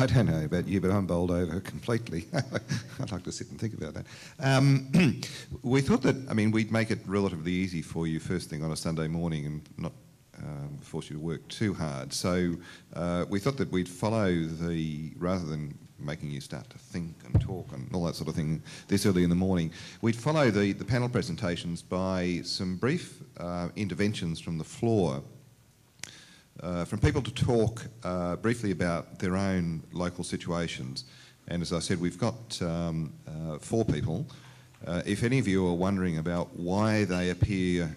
I don't know about you, but I'm bowled over completely. I'd like to sit and think about that. We thought that, I mean, we'd make it relatively easy for you first thing on a Sunday morning and not force you to work too hard. So we thought that we'd follow rather than making you start to think and talk and all that sort of thing this early in the morning, we'd follow the panel presentations by some brief interventions from the floor, from people to talk briefly about their own local situations. And as I said, we've got 4 people. If any of you are wondering about why they appear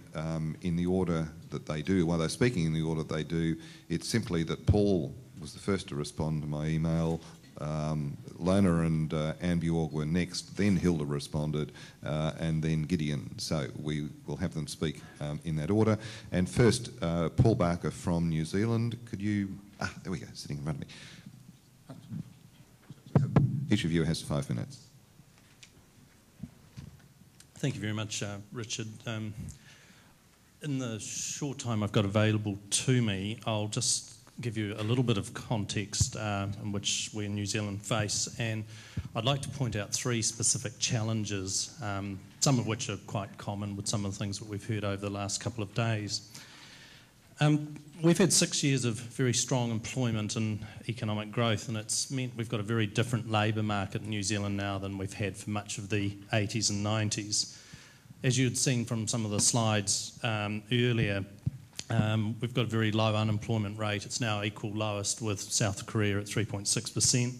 in the order that they do, why they're speaking in the order they do, it's simply that Paul was the first to respond to my email. Lona and Anne Bjorg were next, then Hilda responded, and then Gideon. So we will have them speak in that order. And first, Paul Barker from New Zealand. Could you... there we go, sitting in front of me. Each of you has 5 minutes. Thank you very much, Richard. In the short time I've got available to me, I'll just give you a little bit of context in which we in New Zealand face, and I'd like to point out 3 specific challenges, some of which are quite common with some of the things that we've heard over the last couple of days. We've had 6 years of very strong employment and economic growth, and it's meant we've got a very different labour market in New Zealand now than we've had for much of the 80s and 90s. As you had seen from some of the slides earlier, we've got a very low unemployment rate. It's now equal lowest with South Korea at 3.6%.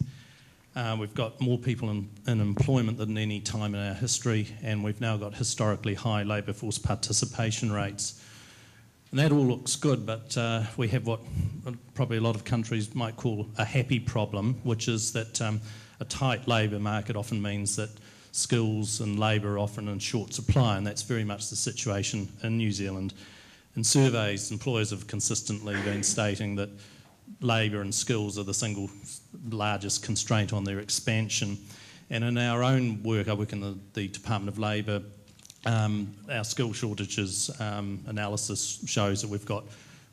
We've got more people in employment than any time in our history, and we've now got historically high labour force participation rates. And that all looks good, but we have what probably a lot of countries might call a happy problem, which is that a tight labour market often means that skills and labour are often in short supply, and that's very much the situation in New Zealand. In surveys, employers have consistently been stating that labour and skills are the single largest constraint on their expansion. And in our own work, I work in the Department of Labour, our skill shortages analysis shows that we've got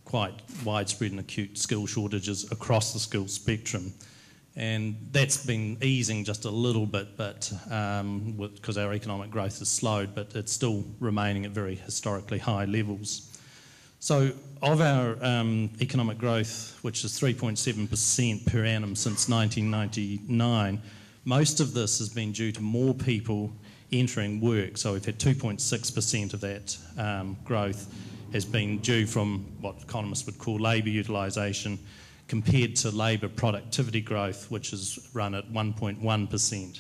quite widespread and acute skill shortages across the skills spectrum. And that's been easing just a little bit, but because our economic growth has slowed, but it's still remaining at very historically high levels. So of our economic growth, which is 3.7% per annum since 1999, most of this has been due to more people entering work. So we've had 2.6% of that growth has been due from what economists would call labour utilisation, compared to labour productivity growth, which is run at 1.1%.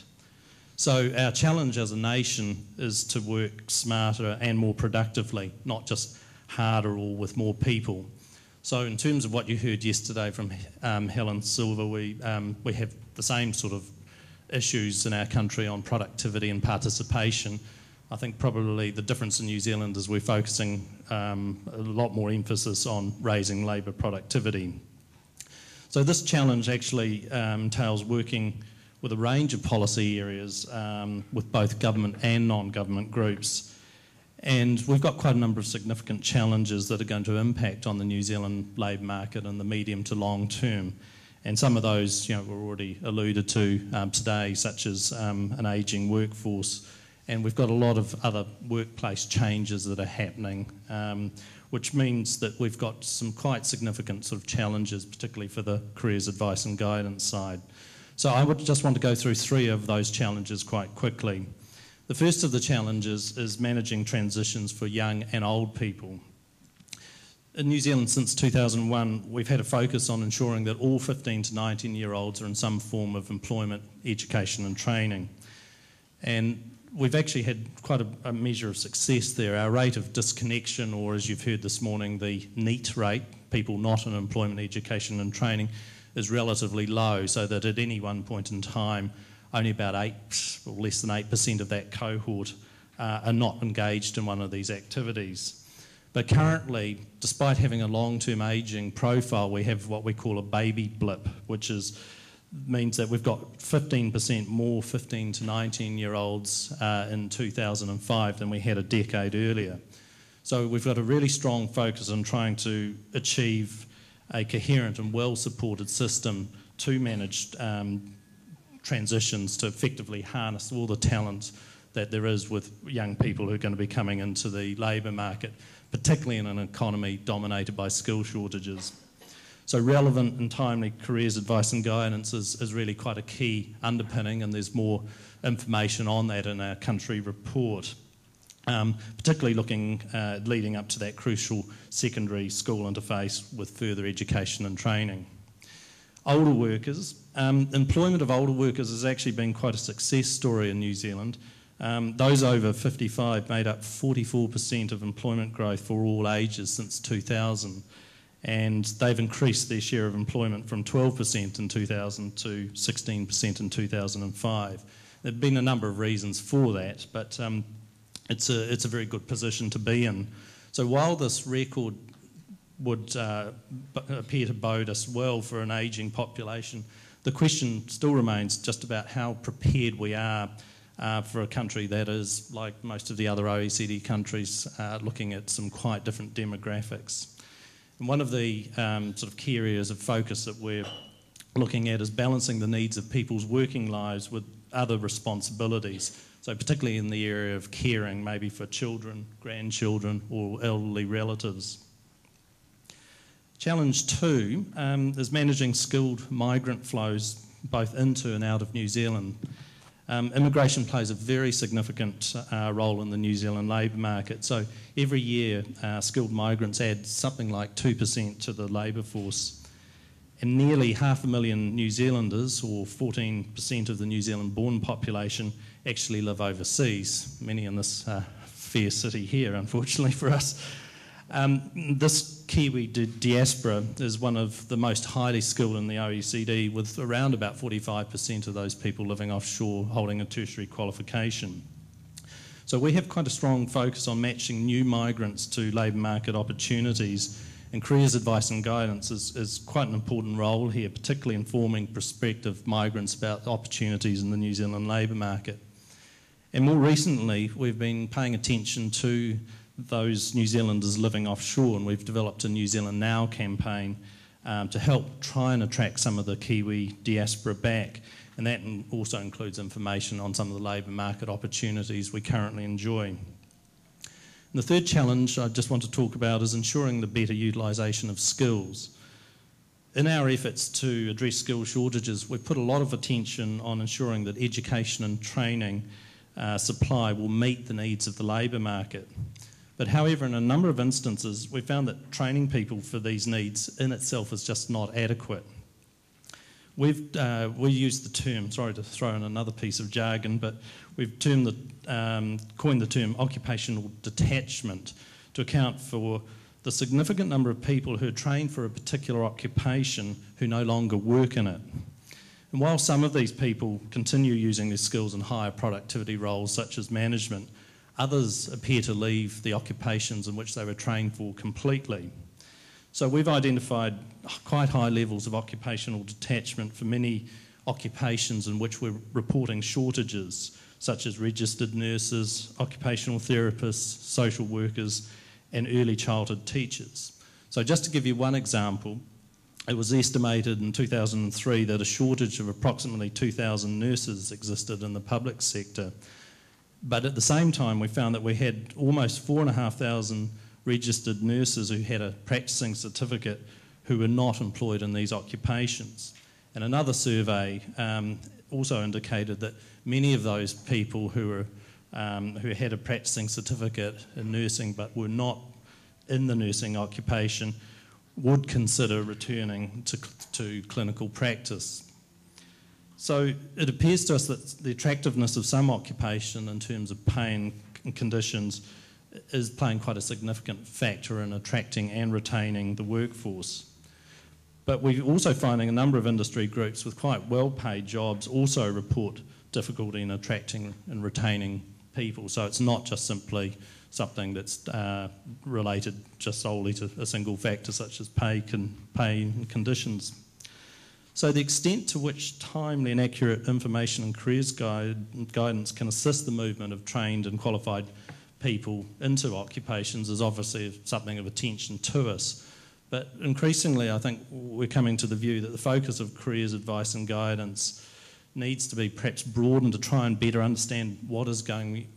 So our challenge as a nation is to work smarter and more productively, not just harder or with more people. So in terms of what you heard yesterday from Helen Silver, we have the same sort of issues in our country on productivity and participation. I think probably the difference in New Zealand is we're focusing a lot more emphasis on raising labour productivity. So this challenge actually entails working with a range of policy areas with both government and non-government groups. And we've got quite a number of significant challenges that are going to impact on the New Zealand labour market in the medium to long term. And some of those, were already alluded to today, such as an ageing workforce. And we've got a lot of other workplace changes that are happening, which means that we've got some quite significant sort of challenges, particularly for the careers advice and guidance side. So I would just want to go through 3 of those challenges quite quickly. The first of the challenges is managing transitions for young and old people. In New Zealand since 2001, we've had a focus on ensuring that all 15 to 19-year-olds are in some form of employment, education and training. And we've actually had quite a measure of success there. Our rate of disconnection, or as you've heard this morning, the NEET rate, people not in employment, education and training, is relatively low, so that at any one point in time, only about 8 or less than 8% of that cohort are not engaged in one of these activities. But currently, despite having a long-term ageing profile, we have what we call a baby blip, which means that we've got 15% more 15 to 19-year-olds in 2005 than we had a decade earlier. So we've got a really strong focus on trying to achieve a coherent and well-supported system to manage transitions to effectively harness all the talent that there is with young people who are going to be coming into the labour market, particularly in an economy dominated by skill shortages. So relevant and timely careers advice and guidance is really quite a key underpinning, and there's more information on that in our country report, particularly looking leading up to that crucial secondary school interface with further education and training. Older workers. Employment of older workers has actually been quite a success story in New Zealand. Those over 55 made up 44% of employment growth for all ages since 2000, and they've increased their share of employment from 12% in 2000 to 16% in 2005. There have been a number of reasons for that, but it's a very good position to be in. So while this record would appear to bode us well for an ageing population, the question still remains just about how prepared we are for a country that is, like most of the other OECD countries, looking at some quite different demographics. And one of the sort of key areas of focus that we're looking at is balancing the needs of people's working lives with other responsibilities. So particularly in the area of caring, maybe for children, grandchildren, or elderly relatives. Challenge 2 is managing skilled migrant flows both into and out of New Zealand. Immigration plays a very significant role in the New Zealand labour market. So every year, skilled migrants add something like 2% to the labour force. And nearly 500,000 New Zealanders, or 14% of the New Zealand-born population, actually live overseas, many in this fair city here, unfortunately for us. This Kiwi diaspora is one of the most highly skilled in the OECD, with around about 45% of those people living offshore holding a tertiary qualification. So we have quite a strong focus on matching new migrants to labour market opportunities, and careers advice and guidance is quite an important role here, particularly informing prospective migrants about opportunities in the New Zealand labour market. And more recently, we've been paying attention to those New Zealanders living offshore, and we've developed a New Zealand Now campaign to help try and attract some of the Kiwi diaspora back, and that also includes information on some of the labour market opportunities we currently enjoy. And the third challenge I just want to talk about is ensuring the better utilisation of skills. In our efforts to address skill shortages, we've put a lot of attention on ensuring that education and training supply will meet the needs of the labour market. But however, in a number of instances, we found that training people for these needs in itself is just not adequate. We use the term, sorry to throw in another piece of jargon, but we've coined the term occupational detachment to account for the significant number of people who are trained for a particular occupation who no longer work in it. And while some of these people continue using their skills in higher productivity roles such as management, others appear to leave the occupations in which they were trained for completely. So we've identified quite high levels of occupational detachment for many occupations in which we're reporting shortages, such as registered nurses, occupational therapists, social workers, and early childhood teachers. So just to give you one example, it was estimated in 2003 that a shortage of approximately 2,000 nurses existed in the public sector. But at the same time, we found that we had almost 4,500 registered nurses who had a practising certificate who were not employed in these occupations. And another survey also indicated that many of those people who had a practising certificate in nursing but were not in the nursing occupation would consider returning to clinical practice. So it appears to us that the attractiveness of some occupation in terms of pay and conditions is playing quite a significant factor in attracting and retaining the workforce. But we're also finding a number of industry groups with quite well-paid jobs also report difficulty in attracting and retaining people. So it's not just simply something that's related just solely to a single factor such as pay and conditions. So the extent to which timely and accurate information and careers guidance can assist the movement of trained and qualified people into occupations is obviously something of attention to us. But increasingly, I think we're coming to the view that the focus of careers advice and guidance needs to be perhaps broadened to try and better understand what is going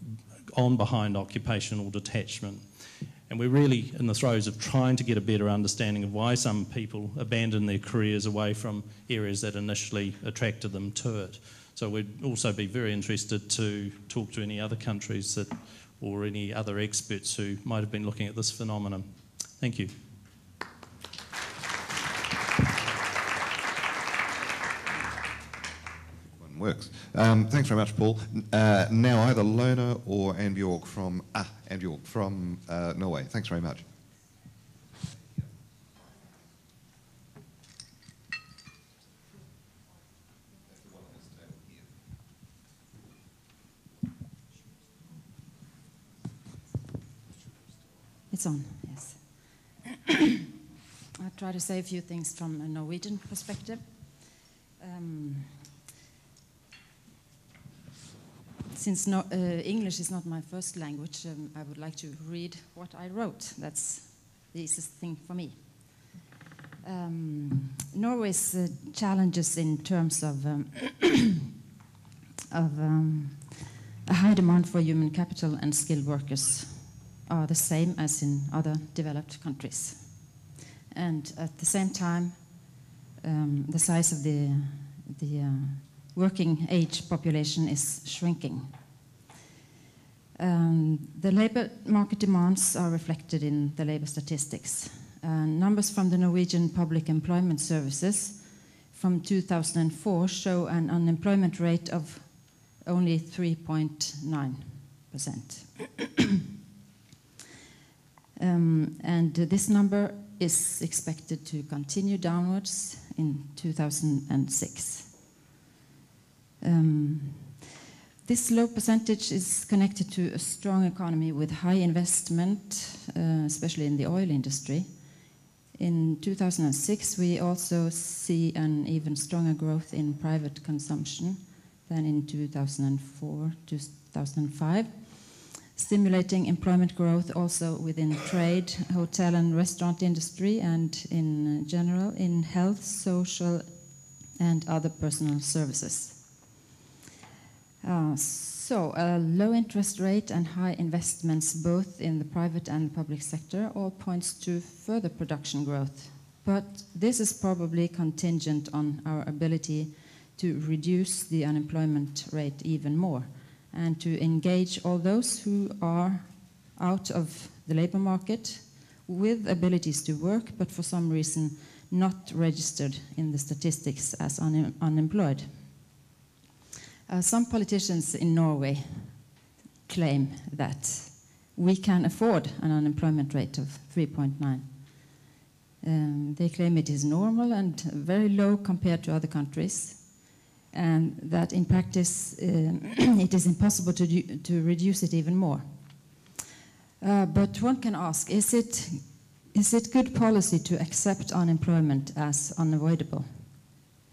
on behind occupational detachment. And we're really in the throes of trying to get a better understanding of why some people abandon their careers away from areas that initially attracted them to it. So we'd also be very interested to talk to any other countries that, or any other experts who might have been looking at this phenomenon. Thank you. Works. Thanks very much, Paul. Now either Lona or Anne Bjork from Norway. Thanks very much. It's on, yes. I'll try to say a few things from a Norwegian perspective. Since English is not my first language, I would like to read what I wrote. That's the easiest thing for me. Norway's challenges in terms of a high demand for human capital and skilled workers are the same as in other developed countries. And at the same time, the size of the working age population is shrinking. The labor market demands are reflected in the labor statistics. Numbers from the Norwegian Public Employment Services from 2004 show an unemployment rate of only 3.9%. And this number is expected to continue downwards in 2006. This low percentage is connected to a strong economy with high investment, especially in the oil industry. In 2006, we also see an even stronger growth in private consumption than in 2004, 2005, stimulating employment growth also within trade, hotel and restaurant industry, and in general in health, social, and other personal services. So a low interest rate and high investments both in the private and public sector all points to further production growth. But this is probably contingent on our ability to reduce the unemployment rate even more and to engage all those who are out of the labor market with abilities to work but for some reason not registered in the statistics as unemployed. Some politicians in Norway claim that we can afford an unemployment rate of 3.9. They claim it is normal and very low compared to other countries, and that in practice it is impossible to reduce it even more. But one can ask, is it good policy to accept unemployment as unavoidable?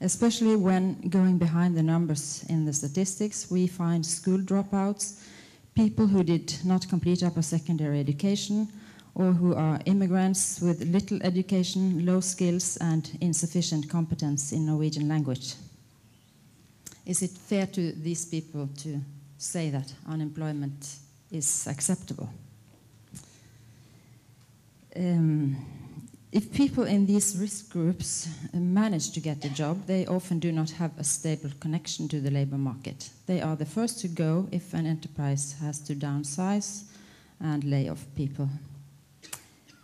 Especially when going behind the numbers in the statistics, we find school dropouts, people who did not complete upper secondary education, or who are immigrants with little education, low skills, and insufficient competence in Norwegian language. Is it fair to these people to say that unemployment is acceptable? If people in these risk groups manage to get a job, they often do not have a stable connection to the labor market. They are the first to go if an enterprise has to downsize and lay off people.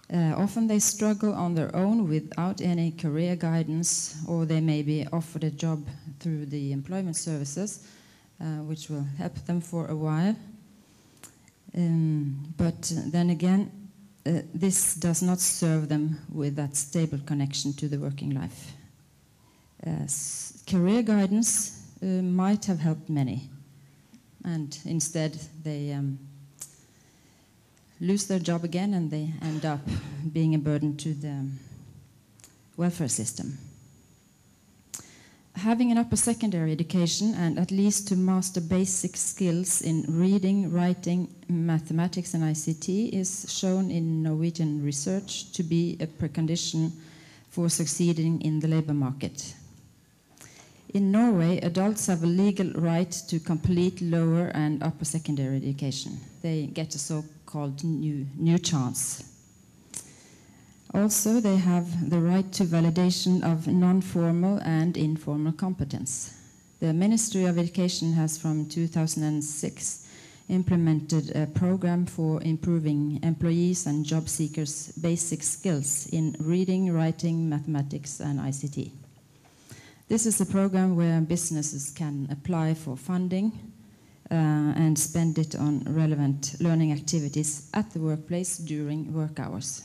Often they struggle on their own without any career guidance, or they may be offered a job through the employment services, which will help them for a while. But then again, this does not serve them with that stable connection to the working life. Career guidance might have helped many, and instead they lose their job again and they end up being a burden to the welfare system. having an upper secondary education and at least to master basic skills in reading, writing, mathematics and ICT is shown in Norwegian research to be a precondition for succeeding in the labor market. In Norway, adults have a legal right to complete lower and upper secondary education. They get a so-called new chance. Also, they have the right to validation of non-formal and informal competence. The Ministry of Education has from 2006 implemented a program for improving employees and job seekers' basic skills in reading, writing, mathematics and ICT. This is a program where businesses can apply for funding and spend it on relevant learning activities at the workplace during work hours.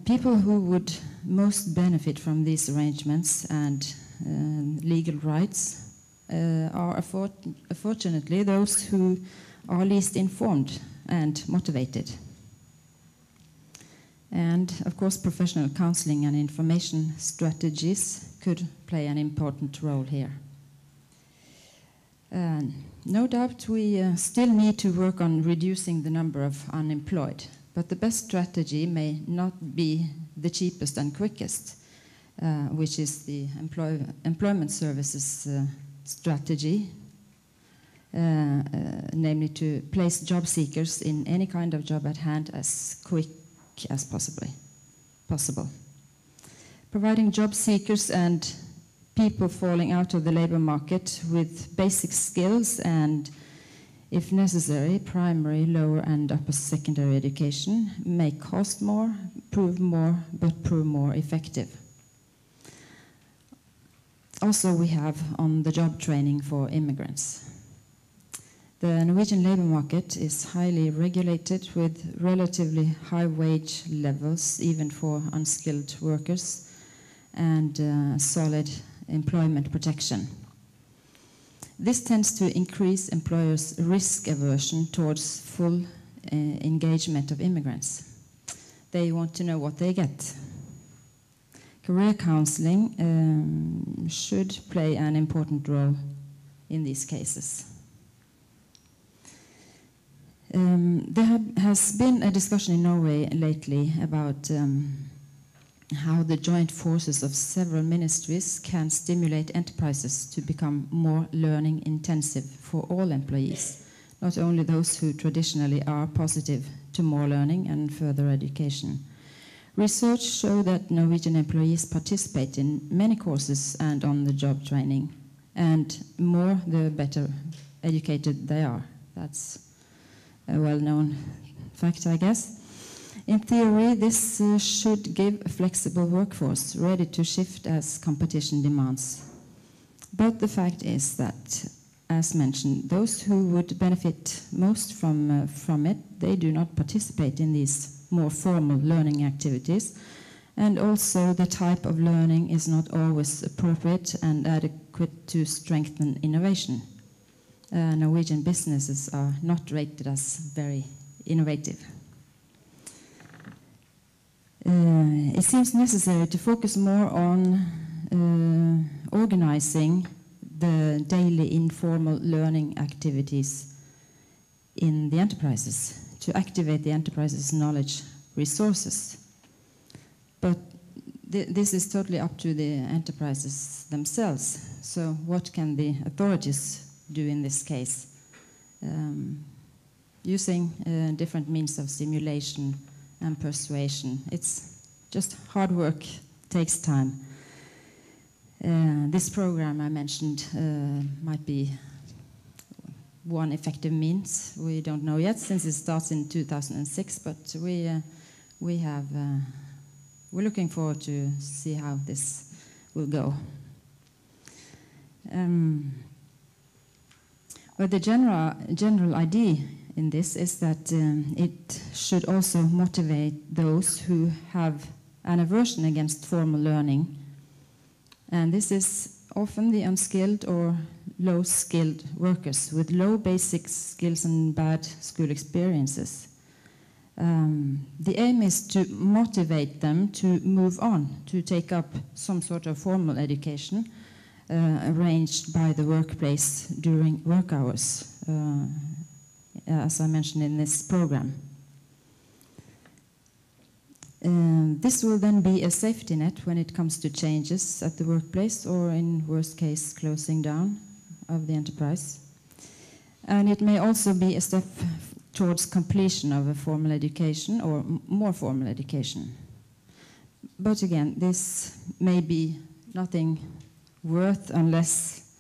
People who would most benefit from these arrangements and legal rights are unfortunately those who are least informed and motivated. And of course, professional counseling and information strategies could play an important role here. No doubt we still need to work on reducing the number of unemployed. But the best strategy may not be the cheapest and quickest, which is the employment services strategy, namely to place job seekers in any kind of job at hand as quick as possible. Providing job seekers and people falling out of the labor market with basic skills and, if necessary, primary, lower and upper secondary education may cost more, but prove more effective. Also, we have on the job training for immigrants. The Norwegian labor market is highly regulated with relatively high wage levels, even for unskilled workers, and solid employment protection. This tends to increase employers' risk aversion towards full engagement of immigrants. They want to know what they get. Career counseling should play an important role in these cases. There has been a discussion in Norway lately about how the joint forces of several ministries can stimulate enterprises to become more learning intensive for all employees, not only those who traditionally are positive to more learning and further education. Research shows that Norwegian employees participate in many courses and on the job training, and more the better educated they are. That's a well-known fact, I guess. In theory, this should give a flexible workforce ready to shift as competition demands. But the fact is that, as mentioned, those who would benefit most from it, they do not participate in these more formal learning activities, and also the type of learning is not always appropriate and adequate to strengthen innovation. Norwegian businesses are not rated as very innovative. It seems necessary to focus more on organizing the daily informal learning activities in the enterprises, to activate the enterprise's knowledge resources. But this is totally up to the enterprises themselves. So what can the authorities do in this case? Using different means of stimulation and persuasion. It's just hard work, takes time. This program I mentioned might be one effective means. We don't know yet, since it starts in 2006, but we're looking forward to see how this will go. But the general idea in this is that it should also motivate those who have an aversion against formal learning. And this is often the unskilled or low-skilled workers with low basic skills and bad school experiences. The aim is to motivate them to move on, to take up some sort of formal education arranged by the workplace during work hours, as I mentioned in this program. This will then be a safety net when it comes to changes at the workplace, or in worst case, closing down of the enterprise. And it may also be a step towards completion of a formal education or more formal education. But again, this may be nothing worth unless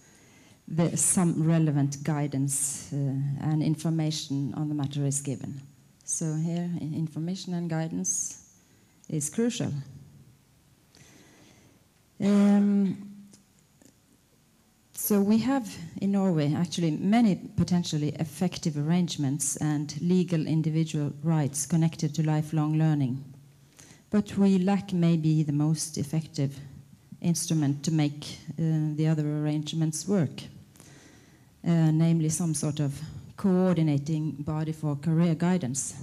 some relevant guidance and information on the matter is given. So here, information and guidance is crucial. So we have in Norway actually many potentially effective arrangements and legal individual rights connected to lifelong learning. But we lack maybe the most effective instrument to make the other arrangements work, namely some sort of coordinating body for career guidance.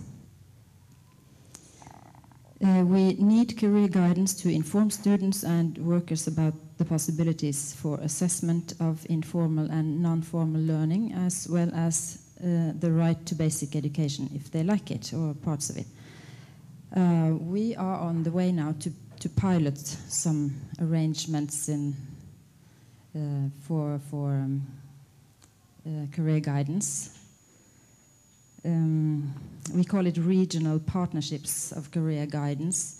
We need career guidance to inform students and workers about the possibilities for assessment of informal and non-formal learning, as well as the right to basic education, if they like it, or parts of it. We are on the way now to pilot some arrangements for career guidance. We call it regional partnerships of career guidance.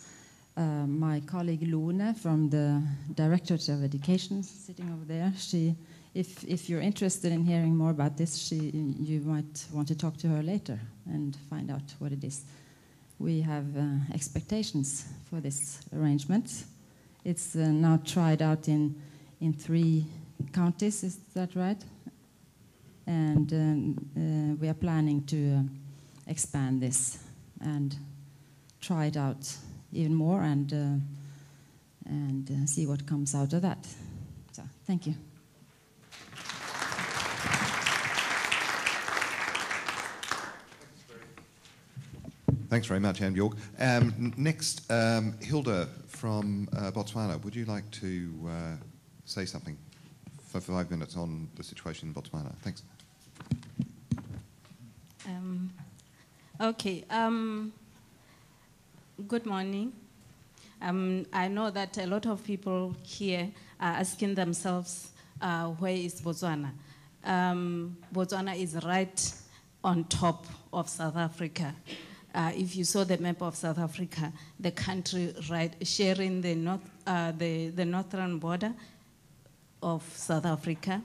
My colleague Lone from the Directorate of Education, sitting over there, if you're interested in hearing more about this, you might want to talk to her later and find out what it is. We have expectations for this arrangement. It's now tried out in 3 counties, is that right? And we are planning to expand this and try it out even more and see what comes out of that. So, thank you. Thanks very much, Anne Bjork. Next, Hilda from Botswana. Would you like to say something for 5 minutes on the situation in Botswana? Thanks. Okay. Good morning. I know that a lot of people here are asking themselves, where is Botswana? Botswana is right on top of South Africa. If you saw the map of South Africa, the country right sharing the northern border of South Africa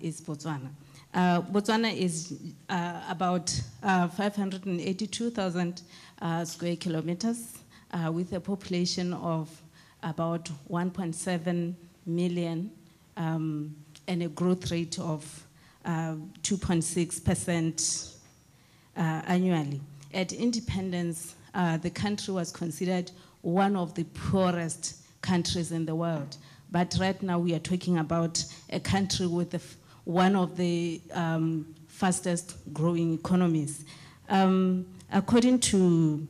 is Botswana. Botswana is about 582,000 square kilometers with a population of about 1.7 million and a growth rate of 2.6% annually. At independence, the country was considered one of the poorest countries in the world. But right now we are talking about a country with one of the fastest growing economies. According to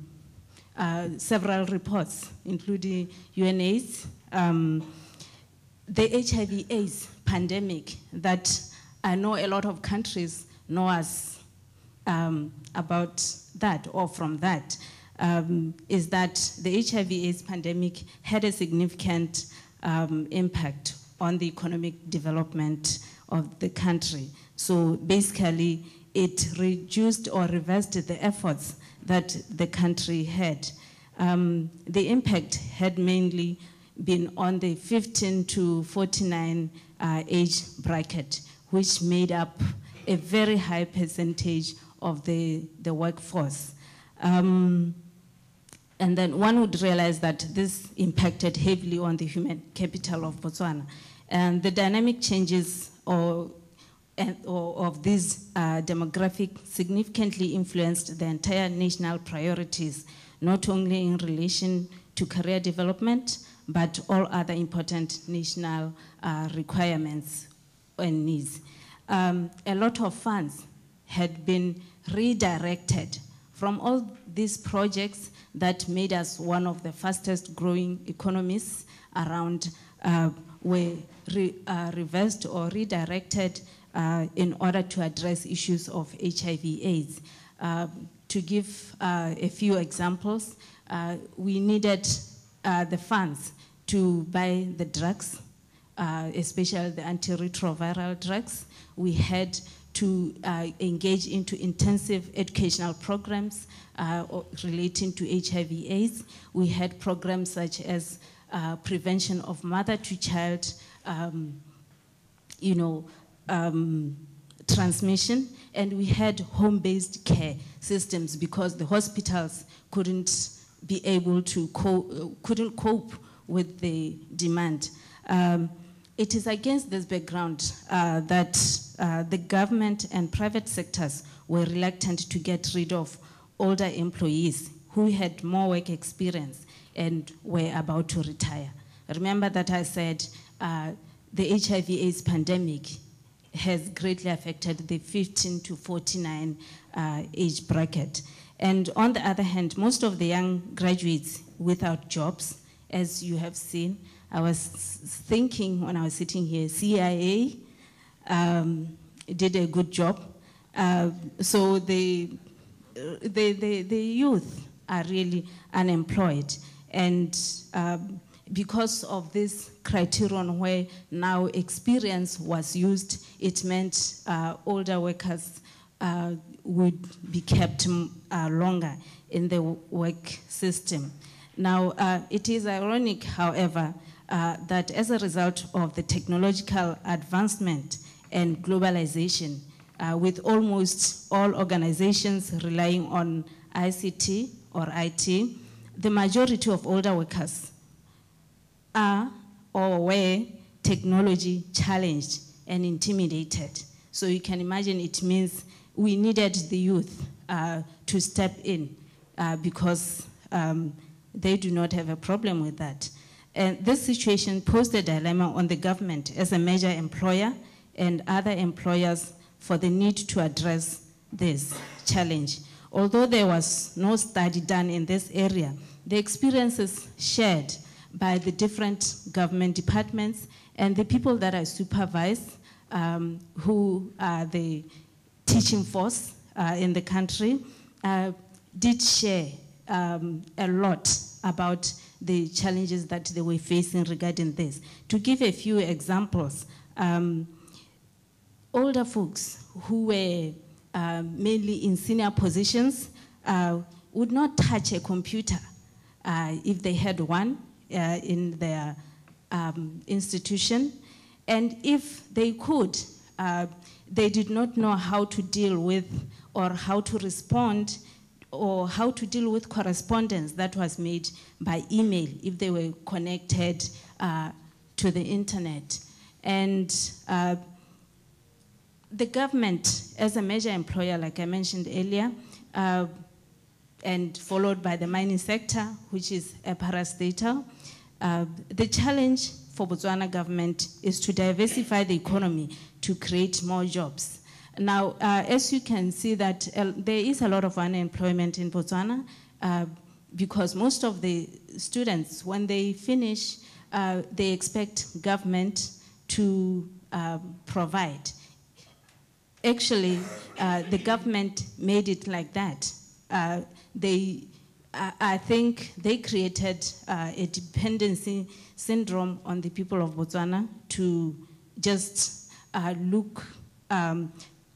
several reports, including UNAIDS, the HIV/AIDS pandemic that I know a lot of countries know us about that or from that, is that the HIV/AIDS pandemic had a significant impact on the economic development of the country. So basically, it reduced or reversed the efforts that the country had. The impact had mainly been on the 15 to 49 age bracket, which made up a very high percentage of the workforce. And then one would realize that this impacted heavily on the human capital of Botswana. And the dynamic changes of this demographic significantly influenced the entire national priorities, not only in relation to career development, but all other important national requirements and needs. A lot of funds had been redirected From all these projects that made us one of the fastest growing economies around, were reversed or redirected in order to address issues of HIV/AIDS. To give a few examples, we needed the funds to buy the drugs, especially the antiretroviral drugs. We had to engage into intensive educational programs relating to HIV/AIDS. We had programs such as prevention of mother-to-child, transmission, and we had home-based care systems because the hospitals couldn't be able to couldn't cope with the demand. It is against this background that the government and private sectors were reluctant to get rid of older employees who had more work experience and were about to retire. Remember that I said the HIV/AIDS pandemic has greatly affected the 15 to 49 age bracket. And on the other hand, most of the young graduates without jobs, as you have seen, I was thinking when I was sitting here, CIA did a good job. So the youth are really unemployed. And because of this criterion where now experience was used, it meant older workers would be kept longer in the work system. Now, it is ironic, however, that as a result of the technological advancement and globalization, with almost all organizations relying on ICT or IT, the majority of older workers are or were technology challenged and intimidated. So you can imagine it means we needed the youth to step in because they do not have a problem with that. And this situation posed a dilemma on the government as a major employer and other employers for the need to address this challenge. Although there was no study done in this area, the experiences shared by the different government departments and the people that I supervise, who are the teaching force in the country, did share a lot about the challenges that they were facing regarding this. To give a few examples, older folks who were mainly in senior positions would not touch a computer if they had one in their institution. And if they could, they did not know how to deal with or how to respond or how to deal with correspondence that was made by email if they were connected to the internet. And the government, as a major employer, like I mentioned earlier, and followed by the mining sector, which is a parastatal, the challenge for Botswana government is to diversify the economy to create more jobs. Now, as you can see that there is a lot of unemployment in Botswana because most of the students, when they finish, they expect government to provide. Actually, the government made it like that. I think they created a dependency syndrome on the people of Botswana to just look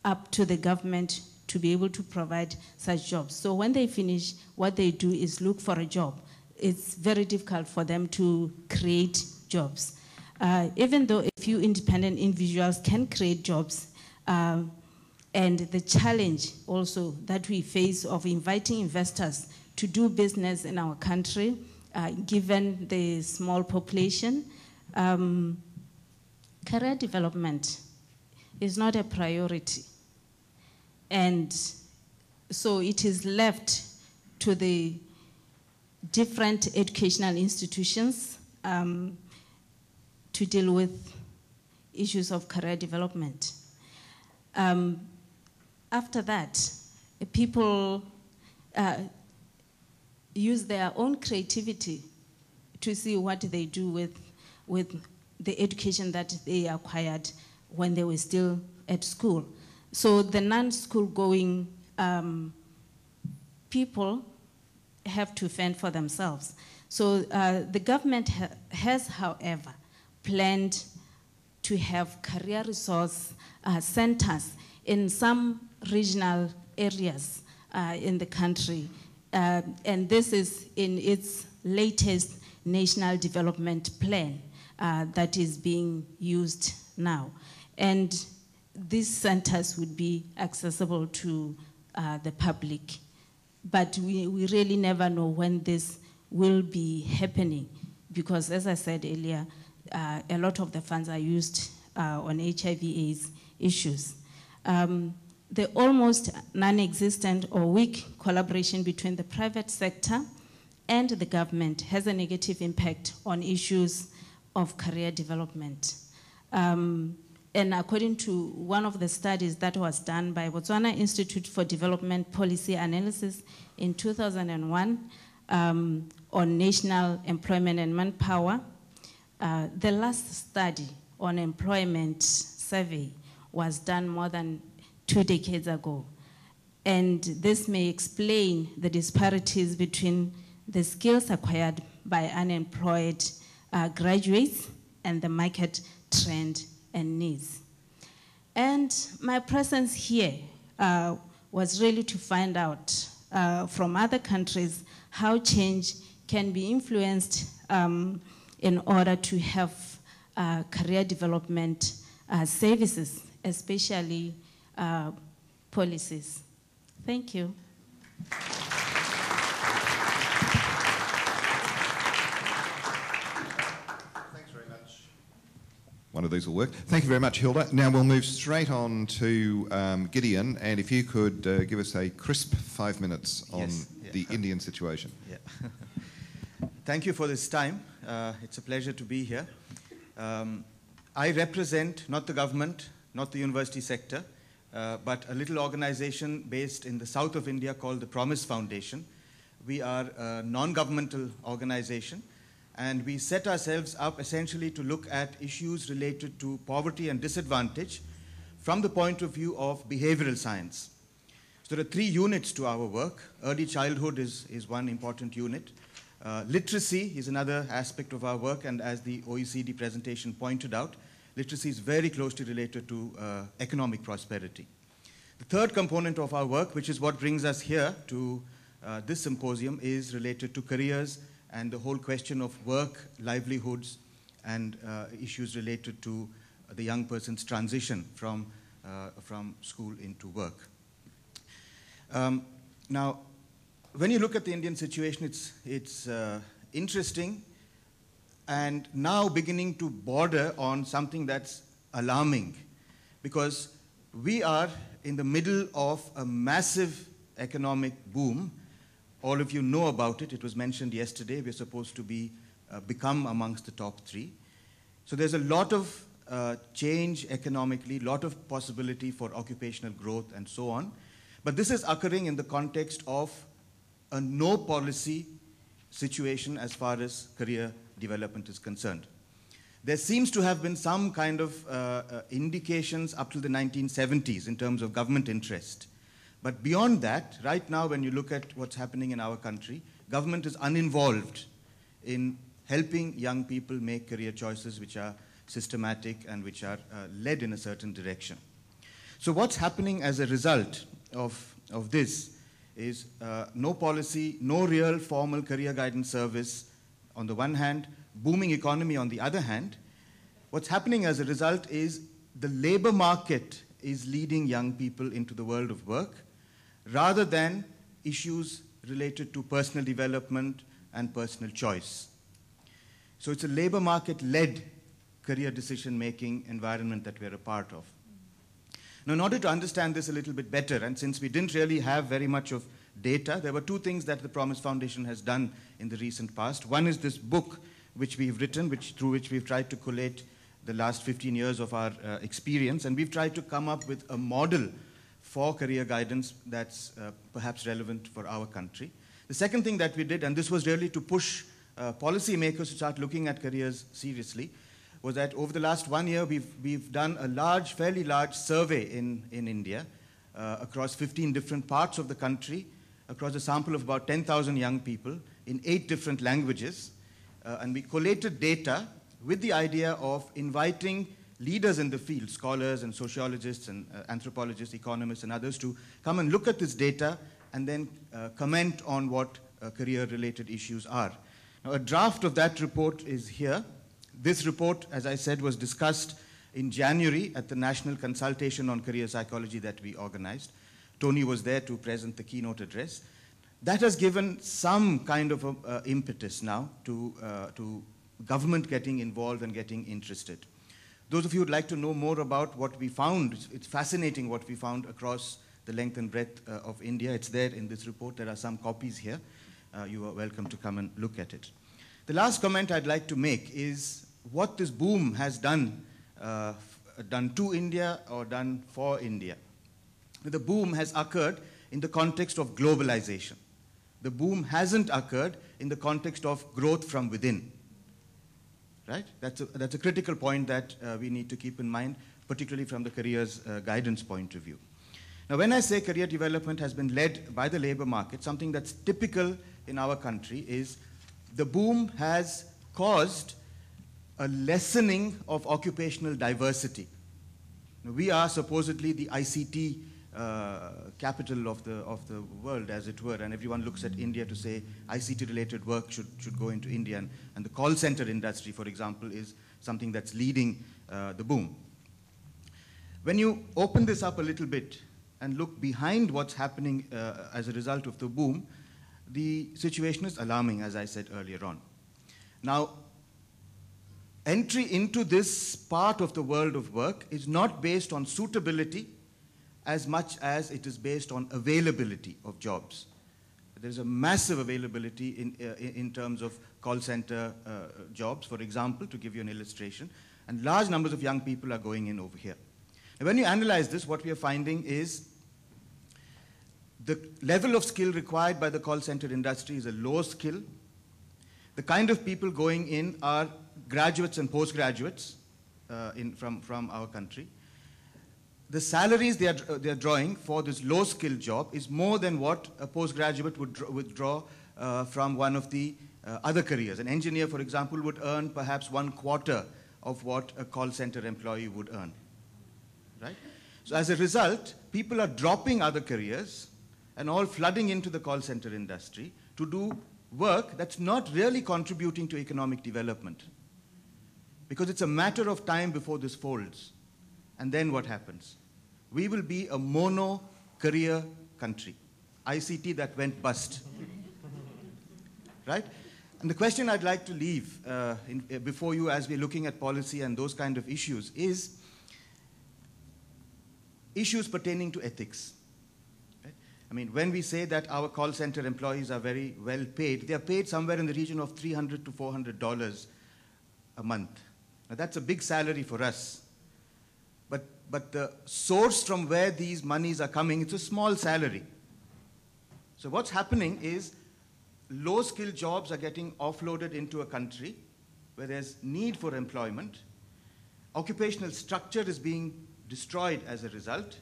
up to the government to be able to provide such jobs. So when they finish, what they do is look for a job. It's very difficult for them to create jobs. Even though a few independent individuals can create jobs, and the challenge also that we face of inviting investors to do business in our country, given the small population, career development is not a priority. And so it is left to the different educational institutions to deal with issues of career development. After that, people use their own creativity to see what they do with the education that they acquired when they were still at school. So the non-school going people have to fend for themselves. So the government has, however, planned to have career resource centers in some regional areas in the country. And this is in its latest national development plan that is being used now. And these centers would be accessible to the public. But we really never know when this will be happening, because as I said earlier, a lot of the funds are used on HIV/AIDS issues. The almost non-existent or weak collaboration between the private sector and the government has a negative impact on issues of career development. And according to one of the studies that was done by Botswana Institute for Development Policy Analysis in 2001 on national employment and manpower, the last study on employment survey was done more than 2 decades ago. And this may explain the disparities between the skills acquired by unemployed graduates and the market trend and needs. And my presence here was really to find out from other countries how change can be influenced in order to have career development services, especially policies. Thank you. Thanks very much. One of these will work. Thank you very much, Hilda. Now we'll move straight on to Gideon, and if you could give us a crisp 5 minutes on the Indian situation. Yeah. Thank you for this time. It's a pleasure to be here. I represent not the government, not the university sector, but a little organization based in the south of India called the Promise Foundation. We are a non-governmental organization, and we set ourselves up essentially to look at issues related to poverty and disadvantage from the point of view of behavioral science. So there are 3 units to our work. Early childhood is one important unit. Literacy is another aspect of our work, and as the OECD presentation pointed out, literacy is very closely related to economic prosperity. The third component of our work, which is what brings us here to this symposium, is related to careers and the whole question of work, livelihoods, and issues related to the young person's transition from school into work. Now, when you look at the Indian situation, it's interesting and now beginning to border on something that's alarming, because we are in the middle of a massive economic boom. All of you know about it. It was mentioned yesterday. We're supposed to become amongst the top 3. So there's a lot of change economically, a lot of possibility for occupational growth and so on. But this is occurring in the context of a no policy situation as far as career development is concerned. There seems to have been some kind of indications up to the 1970s in terms of government interest. But beyond that, right now when you look at what's happening in our country, government is uninvolved in helping young people make career choices which are systematic and which are led in a certain direction. So what's happening as a result of this is no policy, no real formal career guidance service on the one hand, booming economy on the other hand. What's happening as a result is the labor market is leading young people into the world of work rather than issues related to personal development and personal choice. So it's a labor market-led career decision-making environment that we're a part of. Now, in order to understand this a little bit better, and since we didn't really have very much of data, there were 2 things that the Promise Foundation has done in the recent past. One is this book which we've written, through which we've tried to collate the last 15 years of our experience, and we've tried to come up with a model for career guidance that's perhaps relevant for our country. The second thing that we did, and this was really to push policymakers to start looking at careers seriously, was that over the last 1 year, we've done a fairly large survey in India across 15 different parts of the country, across a sample of about 10,000 young people in 8 different languages. And we collated data with the idea of inviting leaders in the field, scholars and sociologists and anthropologists, economists and others, to come and look at this data and then comment on what career-related issues are. Now, a draft of that report is here. This report, as I said, was discussed in January at the National Consultation on Career Psychology that we organized. Tony was there to present the keynote address. That has given some kind of impetus now to government getting involved and getting interested. Those of you who would like to know more about what we found, it's fascinating what we found across the length and breadth of India. It's there in this report. There are some copies here. You are welcome to come and look at it. The last comment I'd like to make is what this boom has done to India or done for India. The boom has occurred in the context of globalization. The boom hasn't occurred in the context of growth from within. Right? That's a critical point that we need to keep in mind, particularly from the careers guidance point of view. Now, when I say career development has been led by the labor market, something that's typical in our country is the boom has caused a lessening of occupational diversity. Now, we are supposedly the ICT capital of the world, as it were, and everyone looks at India to say ICT-related work should go into India, and the call center industry, for example, is something that's leading the boom. When you open this up a little bit and look behind what's happening as a result of the boom, the situation is alarming, as I said earlier on. Now, entry into this part of the world of work is not based on suitability as much as it is based on availability of jobs. There's a massive availability in terms of call center jobs, for example, to give you an illustration, and large numbers of young people are going in over here. Now, when you analyze this, what we are finding is the level of skill required by the call center industry is a low skill. The kind of people going in are graduates and postgraduates from our country. The salaries they are drawing for this low-skill job is more than what a postgraduate would draw from one of the other careers. An engineer, for example, would earn perhaps 1/4 of what a call center employee would earn. Right? So as a result, people are dropping other careers and all flooding into the call center industry to do work that's not really contributing to economic development. Because it's a matter of time before this folds. And then what happens? We will be a mono-career country. ICT that went bust. Right? And the question I'd like to leave before you as we're looking at policy and those kind of issues is issues pertaining to ethics. Right? I mean, when we say that our call center employees are very well paid, they are paid somewhere in the region of $300 to $400 a month. Now, that's a big salary for us. But the source from where these monies are coming, it's a small salary. So what's happening is low-skilled jobs are getting offloaded into a country where there's need for employment. Occupational structure is being destroyed as a result.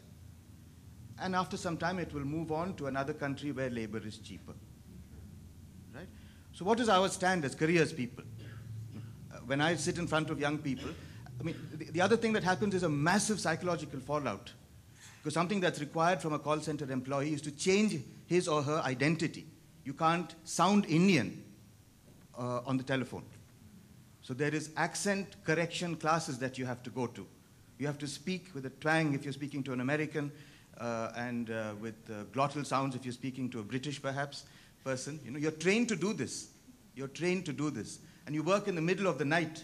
And after some time, it will move on to another country where labor is cheaper. Right? So what is our stand as careers people? When I sit in front of young people, I mean, the other thing that happens is a massive psychological fallout. Because something that's required from a call center employee is to change his or her identity. You can't sound Indian on the telephone. So there is accent correction classes that you have to go to. You have to speak with a twang if you're speaking to an American, and with glottal sounds if you're speaking to a British, perhaps, person. You know, you're trained to do this. You're trained to do this. And you work in the middle of the night.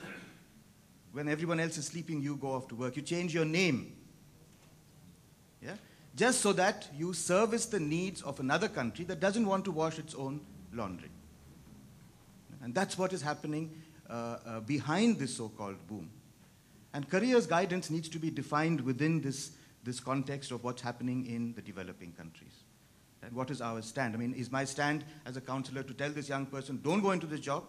When everyone else is sleeping, you go off to work. You change your name. Yeah? Just so that you service the needs of another country that doesn't want to wash its own laundry. And that's what is happening behind this so-called boom. And careers guidance needs to be defined within this this context of what's happening in the developing countries. And what is our stand? I mean, is my stand as a counselor to tell this young person, don't go into this job?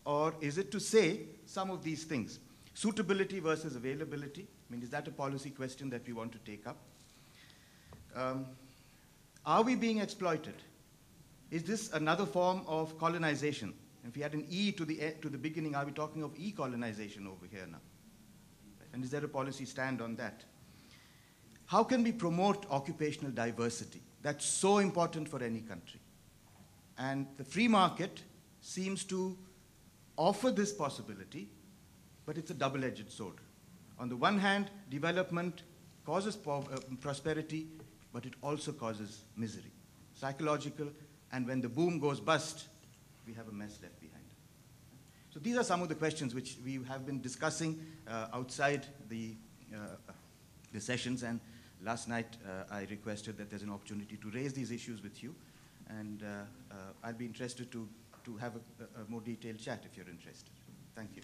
Or is it to say some of these things? Suitability versus availability. I mean, is that a policy question that we want to take up? Are we being exploited? Is this another form of colonization? If we had an E to the beginning, are we talking of e-colonization over here now? And is there a policy stand on that? How can we promote occupational diversity? That's so important for any country. And the free market seems to offer this possibility, but it's a double-edged sword. On the one hand, development causes prosperity, but it also causes misery, psychological, and when the boom goes bust, we have a mess left behind. So these are some of the questions which we have been discussing outside the sessions, and last night I requested that there's an opportunity to raise these issues with you, and I'd be interested to have a more detailed chat if you're interested. Thank you.